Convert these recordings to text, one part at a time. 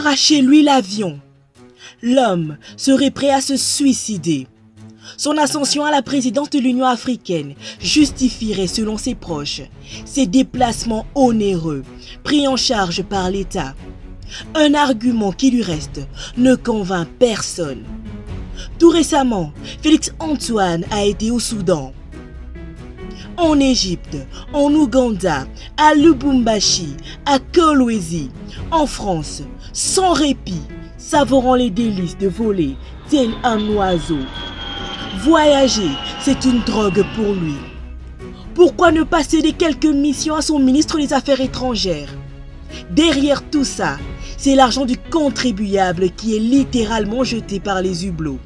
Arrachez-lui l'avion. L'homme serait prêt à se suicider. Son ascension à la présidence de l'Union africaine justifierait, selon ses proches, ses déplacements onéreux pris en charge par l'État. Un argument qui, du reste, ne convainc personne. Tout récemment, Félix-Antoine a été au Soudan, en Égypte, en Ouganda, à Lubumbashi, à Kolwezi, en France, sans répit, savourant les délices de voler tel un oiseau. Voyager, c'est une drogue pour lui. Pourquoi ne pas céder quelques missions à son ministre des Affaires étrangères? Derrière tout ça, c'est l'argent du contribuable qui est littéralement jeté par les hublots.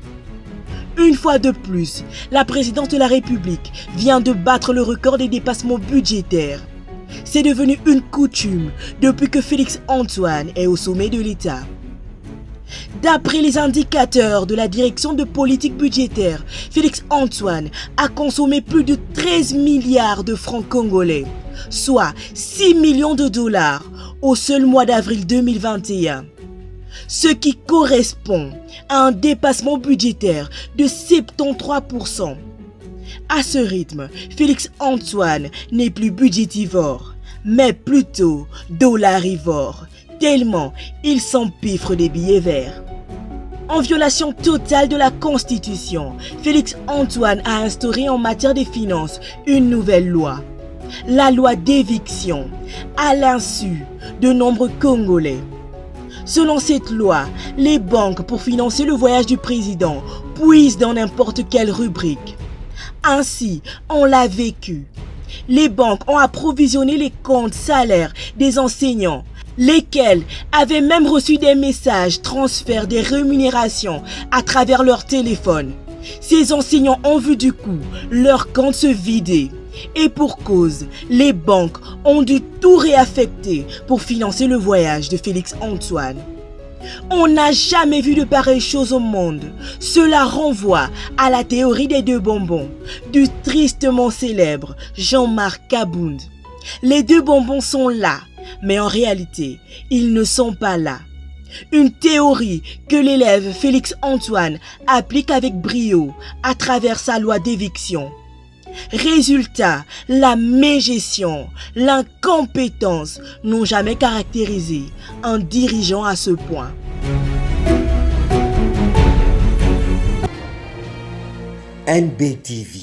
Une fois de plus, la présidence de la République vient de battre le record des dépassements budgétaires. C'est devenu une coutume depuis que Félix-Antoine est au sommet de l'État. D'après les indicateurs de la direction de politique budgétaire, Félix-Antoine a consommé plus de 13 milliards de francs congolais, soit 6 millions de dollars au seul mois d'avril 2021. Ce qui correspond à un dépassement budgétaire de 73%. À ce rythme, Félix-Antoine n'est plus budgétivore, mais plutôt dollarivore, tellement il s'empiffre des billets verts. En violation totale de la Constitution, Félix-Antoine a instauré en matière des finances une nouvelle loi, la loi d'éviction, à l'insu de nombreux Congolais. Selon cette loi, les banques, pour financer le voyage du président, puisent dans n'importe quelle rubrique. Ainsi, on l'a vécu. Les banques ont approvisionné les comptes salaires des enseignants, lesquels avaient même reçu des messages transfert des rémunérations à travers leur téléphone. Ces enseignants ont vu du coup leurs comptes se vider. Et pour cause, les banques ont dû tout réaffecter pour financer le voyage de Félix-Antoine. On n'a jamais vu de pareille chose au monde. Cela renvoie à la théorie des deux bonbons, du tristement célèbre Jean-Marc Kabound. Les deux bonbons sont là, mais en réalité, ils ne sont pas là. Une théorie que l'élève Félix-Antoine applique avec brio à travers sa loi d'éviction. Résultat, la mégestion, l'incompétence n'ont jamais caractérisé un dirigeant à ce point. NBTV,